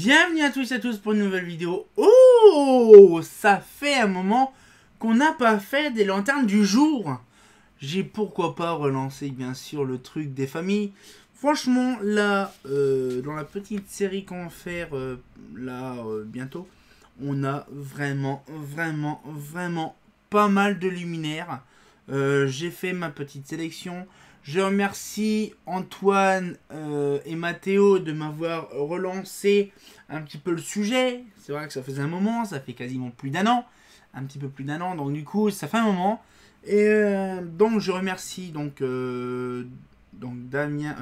Bienvenue à tous et à tous pour une nouvelle vidéo. Oh, ça fait un moment qu'on n'a pas fait des lanternes du jour. J'ai pourquoi pas relancé bien sûr le truc des familles. Franchement là, dans la petite série qu'on va faire bientôt, on a vraiment pas mal de luminaires. J'ai fait ma petite sélection. Je remercie Antoine et Mathéo de m'avoir relancé un petit peu le sujet. C'est vrai que ça faisait un moment, ça fait quasiment plus d'un an. Un petit peu plus d'un an, donc du coup ça fait un moment. Et donc je remercie donc Damien,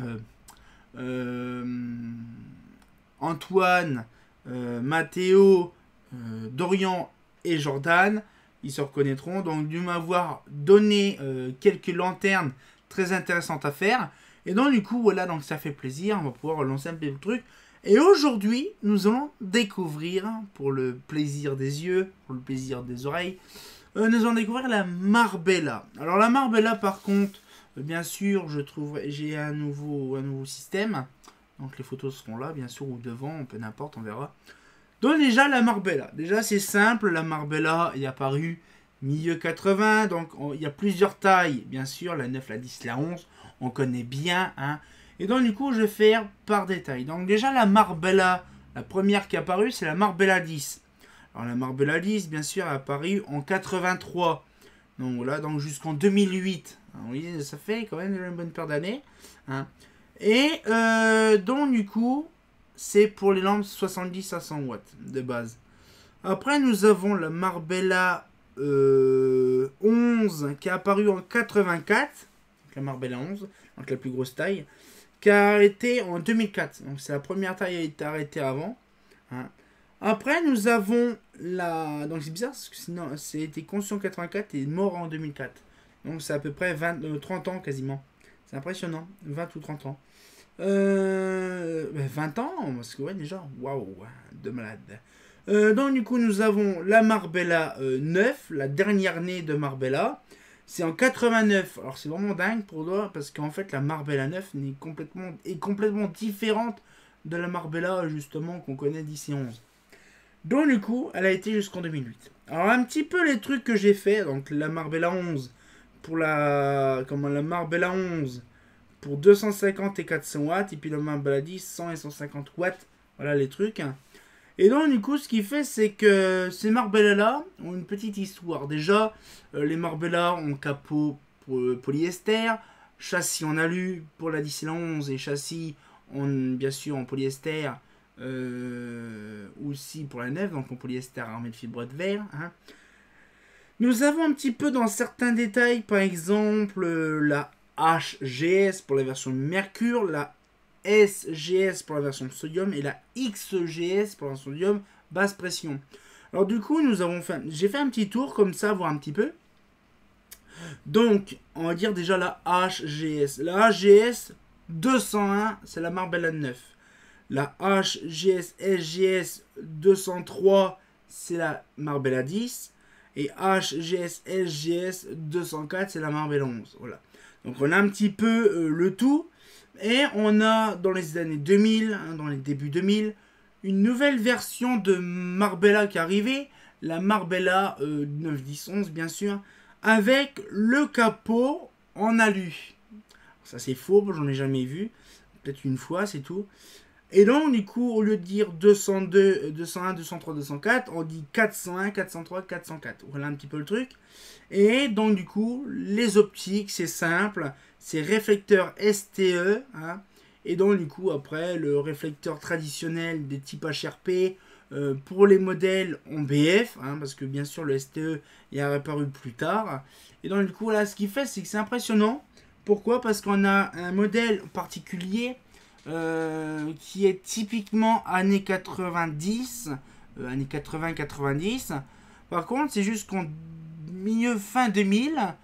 Antoine, Mathéo, Dorian et Jordan. Ils se reconnaîtront donc de m'avoir donné quelques lanternes très intéressantes à faire. Et donc du coup voilà, donc ça fait plaisir, on va pouvoir relancer un peu le truc. Et aujourd'hui nous allons découvrir, pour le plaisir des yeux, pour le plaisir des oreilles, nous allons découvrir la Marbella. Alors la Marbella par contre, bien sûr j'ai un nouveau système. Donc les photos seront là bien sûr, ou devant, peu n'importe, on verra. Donc déjà la Marbella, déjà c'est simple, la Marbella est apparue milieu 80, donc il y a plusieurs tailles, bien sûr, la 9, la 10, la 11, on connaît bien, hein. Et donc du coup je vais faire par détail. Donc déjà la Marbella, la première qui est apparue, c'est la Marbella 10. Alors la Marbella 10, bien sûr, est apparue en 83, donc voilà, donc jusqu'en 2008. Alors, vous voyez, ça fait quand même une bonne paire d'années, hein. Et donc du coup, c'est pour les lampes 70 à 100 watts de base. Après, nous avons la Marbella 11 qui est apparue en 84. Donc la Marbella 11, donc la plus grosse taille, qui a arrêté en 2004. Donc c'est la première taille à être arrêtée avant, hein. Après, nous avons la... Donc c'est bizarre parce que sinon, c'était conçu en 84 et mort en 2004. Donc c'est à peu près 30 ans quasiment. C'est impressionnant, 20 ou 30 ans. 20 ans, parce que ouais déjà, waouh, de malade. Donc du coup nous avons la Marbella 9, la dernière née de Marbella. C'est en 89. Alors c'est vraiment dingue pour toi, parce qu'en fait la Marbella 9 est complètement différente de la Marbella justement qu'on connaît d'ici 11. Donc du coup elle a été jusqu'en 2008. Alors un petit peu les trucs que j'ai fait, donc la Marbella 11 pour la Marbella 11 pour 250 et 400 watts, et puis la Marbella 10 100 et 150 watts. Voilà les trucs. Et donc du coup ce qui fait, c'est que ces Marbella là ont une petite histoire. Déjà les Marbella ont capot pour polyester, châssis en alu pour la 10 et la 11, et châssis bien sûr en polyester aussi pour la 9, donc en polyester armé de fibre de verre, hein. Nous avons un petit peu dans certains détails, par exemple la HGS pour la version Mercure, la SGS pour la version sodium et la XGS pour la sodium basse pression. Alors du coup j'ai fait un petit tour comme ça, voir un petit peu. Donc on va dire déjà la HGS. La HGS 201, c'est la Marbella 9. La HGS SGS 203, c'est la Marbella 10. Et HGS SGS 204, c'est la Marbella 11. Voilà. Donc on a un petit peu le tout. Et on a dans les années 2000, hein, dans les débuts 2000, une nouvelle version de Marbella qui est arrivée. La Marbella 9, 10, 11 bien sûr. Avec le capot en alu. Ça c'est faux, j'en ai jamais vu. Peut-être une fois, c'est tout. Et donc, du coup, au lieu de dire 202, 201, 203, 204, on dit 401, 403, 404. Voilà un petit peu le truc. Et donc, du coup, les optiques, c'est simple. C'est réflecteur STE. Hein. Et donc, du coup, après, le réflecteur traditionnel des types HRP pour les modèles en BF. Hein, parce que, bien sûr, le STE est apparu plus tard. Et donc, du coup, là, ce qu'il fait, c'est que c'est impressionnant. Pourquoi? Parce qu'on a un modèle particulier qui est typiquement années 90, années 80-90. Par contre, c'est jusqu'en fin 2000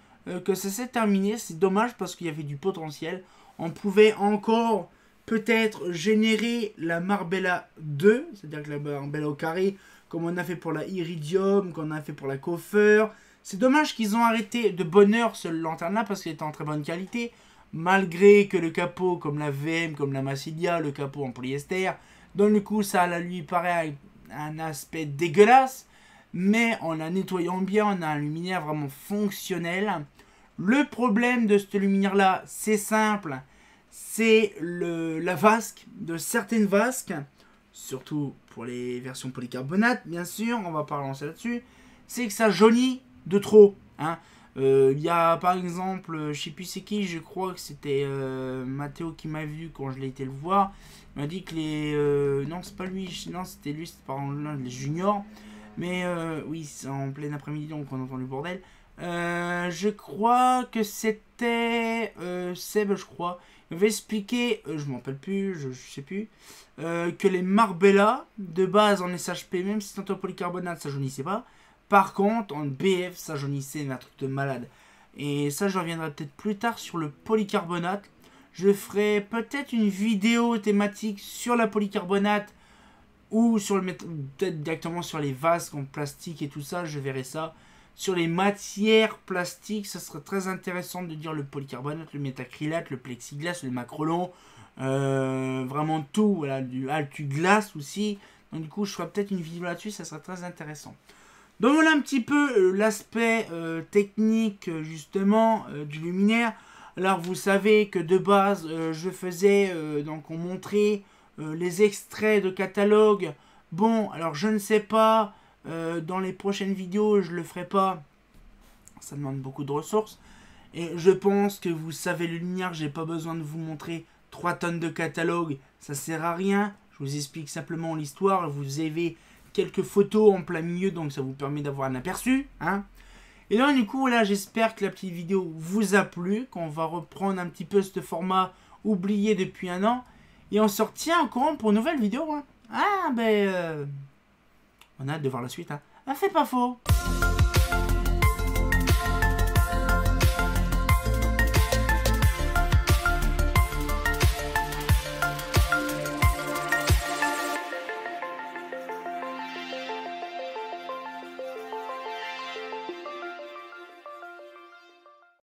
que ça s'est terminé. C'est dommage parce qu'il y avait du potentiel. On pouvait encore peut-être générer la Marbella 2, c'est-à-dire que la Marbella au carré, comme on a fait pour la Iridium, comme on a fait pour la Coffer. C'est dommage qu'ils ont arrêté de bonne heure ce lanterne-là parce qu'elle était en très bonne qualité. Malgré que le capot, comme la VM, comme la Massilia, le capot en polyester, Donc du coup, ça lui paraît un aspect dégueulasse. Mais en la nettoyant bien, on a un luminaire vraiment fonctionnel. Le problème de cette luminaire-là, c'est simple. C'est la vasque, de certaines vasques. Surtout pour les versions polycarbonate, bien sûr, on va pas relancer là-dessus. C'est que ça jaunit de trop. Hein. Il y a par exemple, je sais plus c'est qui, je crois que c'était Mathéo qui m'a vu quand je l'ai été le voir. Il m'a dit que les. Non, c'est pas lui, non, c'était lui, c'était par exemple les juniors. Mais oui, c'est en plein après-midi donc on entend le bordel. Je crois que c'était Seb, je crois. Il m'avait expliqué, je m'en rappelle plus, je sais plus, que les Marbella, de base en SHP, même si c'est en polycarbonate, ça jaunissait pas. Par contre, en BF, ça jaunissait, mais un truc de malade. Et ça, je reviendrai peut-être plus tard sur le polycarbonate. Je ferai peut-être une vidéo thématique sur la polycarbonate ou sur le peut-être directement sur les vases en plastique et tout ça, je verrai ça. Sur les matières plastiques, ça serait très intéressant de dire le polycarbonate, le métacrylate, le plexiglas, le macrolon, vraiment tout, voilà, du altuglas aussi. Donc du coup, je ferai peut-être une vidéo là-dessus, ça serait très intéressant. Donc voilà un petit peu l'aspect technique justement du luminaire. Alors vous savez que de base, je faisais, donc on montrait les extraits de catalogue. Bon, alors je ne sais pas, dans les prochaines vidéos, je le ferai pas. Ça demande beaucoup de ressources. Et je pense que vous savez le luminaire, j'ai pas besoin de vous montrer 3 tonnes de catalogue. Ça sert à rien. Je vous explique simplement l'histoire. Vous avez quelques photos en plein milieu, donc ça vous permet d'avoir un aperçu. Hein. Et là, du coup, là, j'espère que la petite vidéo vous a plu, qu'on va reprendre un petit peu ce format oublié depuis un an. Et on se retient au courant pour une nouvelle vidéo. Hein. Ah, ben... on a hâte de voir la suite. Hein. Ah, c'est pas faux.